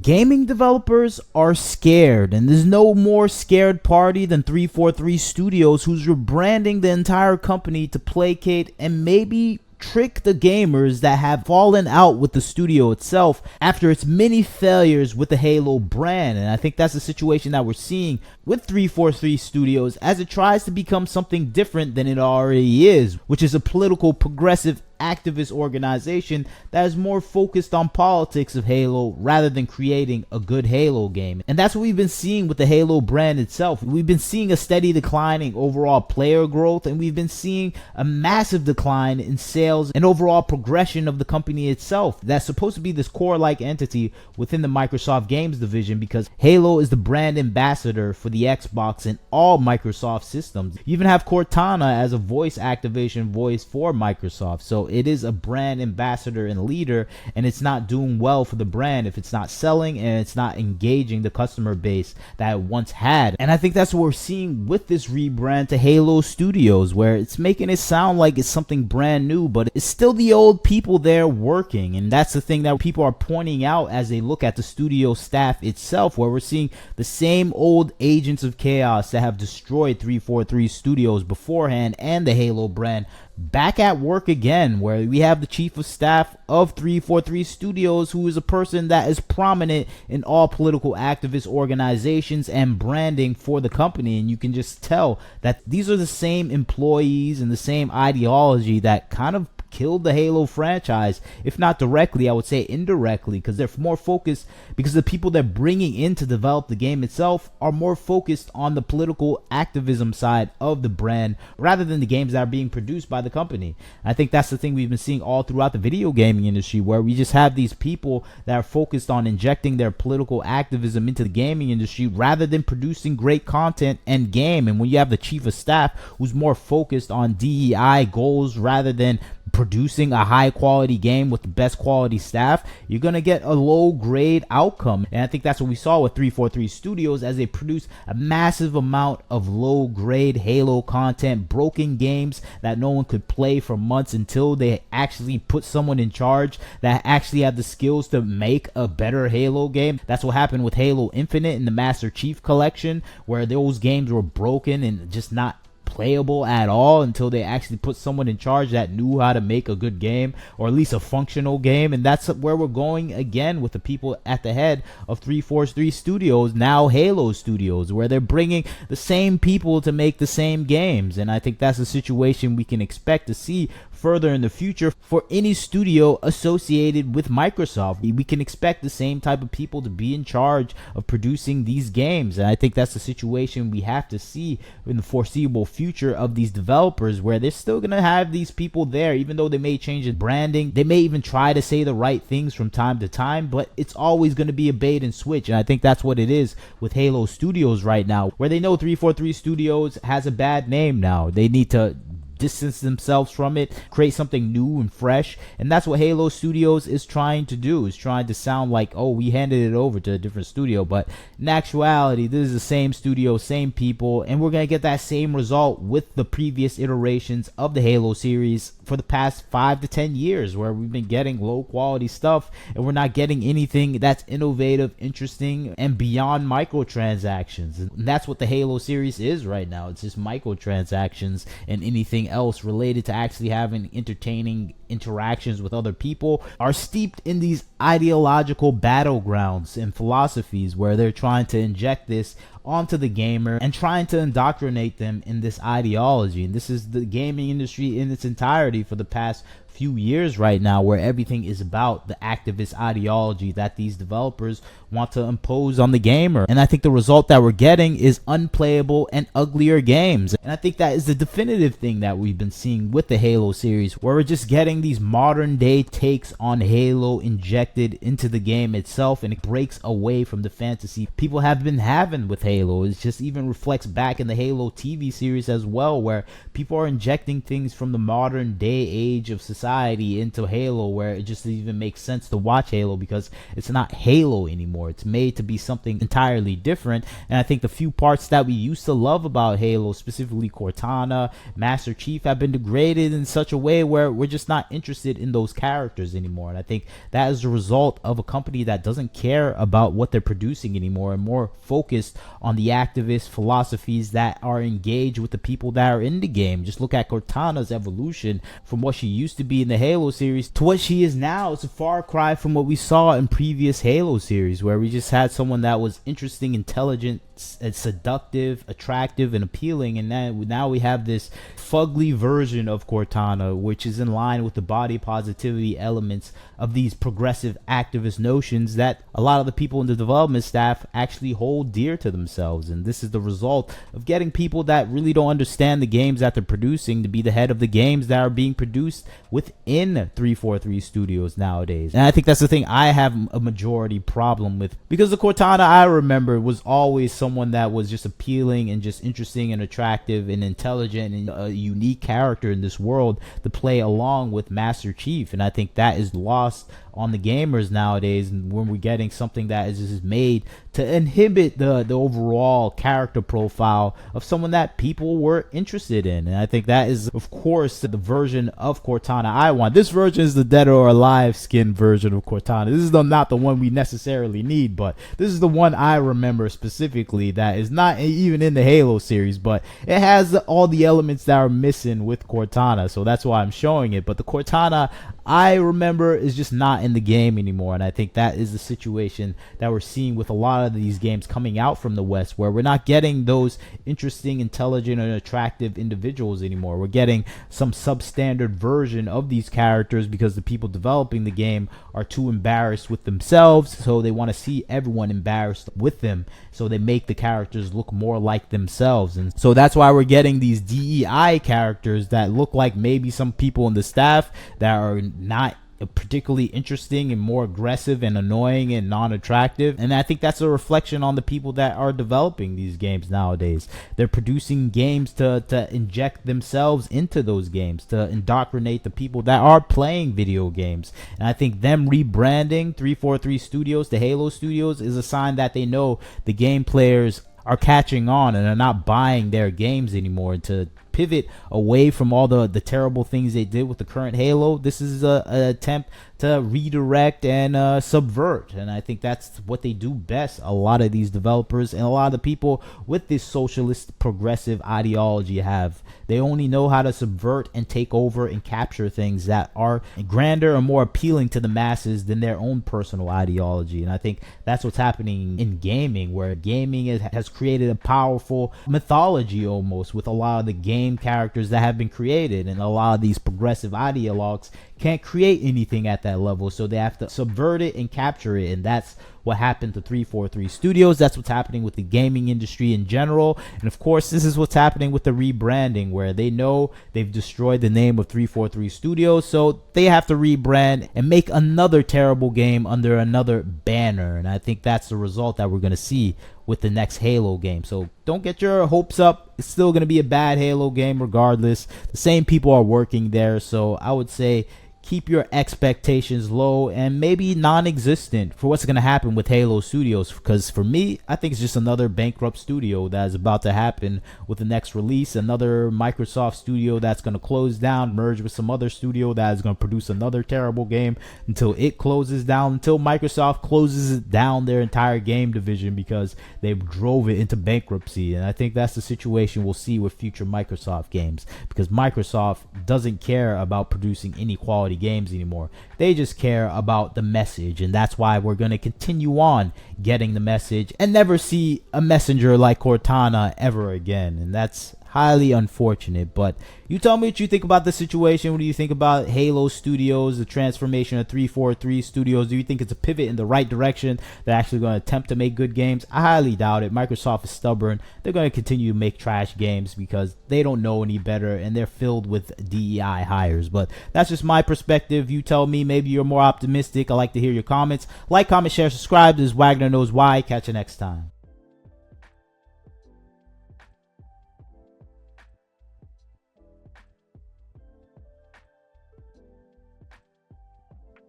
Gaming developers are scared, and there's no more scared party than 343 Studios, who's rebranding the entire company to placate and maybe trick the gamers that have fallen out with the studio itself after its many failures with the Halo brand. And I think that's the situation that we're seeing with 343 Studios as it tries to become something different than it already is, which is a political, progressive, activist organization that is more focused on politics of Halo rather than creating a good Halo game. And that's what we've been seeing with the Halo brand itself. We've been seeing a steady declining overall player growth, and we've been seeing a massive decline in sales and overall progression of the company itself. That's supposed to be this core-like entity within the Microsoft Games division, because Halo is the brand ambassador for the Xbox and all Microsoft systems. You even have Cortana as a voice activation voice for Microsoft. So it is a brand ambassador and leader, and it's not doing well for the brand if it's not selling and it's not engaging the customer base that it once had. And I think that's what we're seeing with this rebrand to Halo Studios, where it's making it sound like it's something brand new, but it's still the old people there working. And that's the thing that people are pointing out as they look at the studio staff itself, where we're seeing the same old agents of chaos that have destroyed 343 Studios beforehand and the Halo brand back at work again, where we have the chief of staff of 343 Studios, who is a person that is prominent in all political activist organizations and branding for the company. And you can just tell that these are the same employees and the same ideology that kind of killed the Halo franchise, if not directly, I would say indirectly, because they're more focused, because the people they're bringing in to develop the game itself are more focused on the political activism side of the brand rather than the games that are being produced by the company. I think that's the thing we've been seeing all throughout the video gaming industry, where we just have these people that are focused on injecting their political activism into the gaming industry rather than producing great content and game. And when you have the chief of staff who's more focused on DEI goals rather than producing a high quality game with the best quality staff, you're gonna get a low grade outcome. And I think that's what we saw with 343 Studios, as they produced a massive amount of low grade Halo content, broken games that no one could play for months until they actually put someone in charge that actually had the skills to make a better Halo game. That's what happened with Halo Infinite and the Master Chief Collection, where those games were broken and just not playable at all until they actually put someone in charge that knew how to make a good game, or at least a functional game. And that's where we're going again with the people at the head of 343 Studios, now Halo Studios, where they're bringing the same people to make the same games. And I think that's a situation we can expect to see further in the future for any studio associated with Microsoft. We can expect the same type of people to be in charge of producing these games, and I think that's the situation we have to see in the foreseeable future of these developers, where they're still going to have these people there, even though they may change the branding, they may even try to say the right things from time to time, but it's always going to be a bait and switch. And I think that's what it is with Halo Studios right now, where they know 343 Studios has a bad name now. They need to distance themselves from it, create something new and fresh. And that's what Halo Studios is trying to do, is trying to sound like, oh, we handed it over to a different studio. But in actuality, this is the same studio, same people, and we're going to get that same result with the previous iterations of the Halo series for the past 5 to 10 years, where we've been getting low quality stuff and we're not getting anything that's innovative, interesting, and beyond microtransactions. And that's what the Halo series is right now. It's just microtransactions and anything else related to actually having entertaining interactions with other people are steeped in these ideological battlegrounds and philosophies, where they're trying to inject this onto the gamer and trying to indoctrinate them in this ideology. And this is the gaming industry in its entirety for the past few years right now, where everything is about the activist ideology that these developers want to impose on the gamer. And I think the result that we're getting is unplayable and uglier games. And I think that is the definitive thing that we've been seeing with the Halo series, where we're just getting these modern day takes on Halo injected into the game itself, and it breaks away from the fantasy people have been having with Halo. It just even reflects back in the Halo TV series as well, where people are injecting things from the modern day age of society society into Halo, where it just even makes sense to watch Halo because it's not Halo anymore. It's made to be something entirely different. And I think the few parts that we used to love about Halo, specifically Cortana, Master Chief, have been degraded in such a way where we're just not interested in those characters anymore. And I think that is the result of a company that doesn't care about what they're producing anymore and more focused on the activist philosophies that are engaged with the people that are in the game. Just look at Cortana's evolution from what she used to be in the Halo series to what she is now. It's a far cry from what we saw in previous Halo series, where we just had someone that was interesting, intelligent, and seductive, attractive, and appealing, and now we have this fugly version of Cortana, which is in line with the body positivity elements of these progressive activist notions that a lot of the people in the development staff actually hold dear to themselves. And this is the result of getting people that really don't understand the games that they're producing to be the head of the games that are being produced within 343 Studios nowadays. And I think that's the thing I have a majority problem with, because the Cortana I remember was always someone that was just appealing and just interesting and attractive and intelligent and a unique character in this world to play along with Master Chief. And I think that is lost on the gamers nowadays, and when we're getting something that is just made to inhibit the overall character profile of someone that people were interested in. And I think that is, of course, the version of Cortana I want. This version is the Dead or Alive skin version of Cortana. This is not the one we necessarily need, but this is the one I remember specifically that is not even in the Halo series, but it has all the elements that are missing with Cortana, so that's why I'm showing it. But the Cortana I remember is just not in the game anymore, and I think that is the situation that we're seeing with a lot of these games coming out from the West, where we're not getting those interesting, intelligent, and attractive individuals anymore. We're getting some substandard version of these characters because the people developing the game are too embarrassed with themselves, so they want to see everyone embarrassed with them, so they make the characters look more like themselves. And so that's why we're getting these DEI characters that look like maybe some people in the staff that are not particularly interesting and more aggressive and annoying and non-attractive. And I think that's a reflection on the people that are developing these games nowadays. They're producing games to inject themselves into those games, to indoctrinate the people that are playing video games. And I think them rebranding 343 Studios to Halo Studios is a sign that they know the game players are catching on and are not buying their games anymore. To pivot away from all the terrible things they did with the current Halo, this is an attempt to redirect and subvert. And I think that's what they do best, a lot of these developers and a lot of the people with this socialist progressive ideology have. They only know how to subvert and take over and capture things that are grander and more appealing to the masses than their own personal ideology. And I think that's what's happening in gaming, where gaming has created a powerful mythology almost with a lot of the game characters that have been created, and a lot of these progressive ideologues can't create anything at that level, so they have to subvert it and capture it. And that's what happened to 343 Studios. That's what's happening with the gaming industry in general. And of course, this is what's happening with the rebranding, where they know they've destroyed the name of 343 Studios, so they have to rebrand and make another terrible game under another banner. And I think that's the result that we're going to see with the next Halo game. So don't get your hopes up. It's still going to be a bad Halo game regardless. The same people are working there, so I would say keep your expectations low and maybe non-existent for what's going to happen with Halo Studios, because for me, I think it's just another bankrupt studio that is about to happen with the next release. Another Microsoft studio that's going to close down, merge with some other studio that is going to produce another terrible game until it closes down, until Microsoft closes down their entire game division because they drove it into bankruptcy. And I think that's the situation we'll see with future Microsoft games, because Microsoft doesn't care about producing any quality games anymore. They just care about the message, and that's why we're going to continue on getting the message and never see a messenger like Cortana ever again. And that's highly unfortunate. But you tell me what you think about the situation. What do you think about Halo Studios, the transformation of 343 Studios? Do you think it's a pivot in the right direction? They're actually going to attempt to make good games? I highly doubt it. Microsoft is stubborn. They're going to continue to make trash games because they don't know any better, and they're filled with DEI hires. But that's just my perspective. You tell me. Maybe you're more optimistic. I like to hear your comments. Like, comment, share, subscribe. This is Wagner Knows Why. Catch you next time.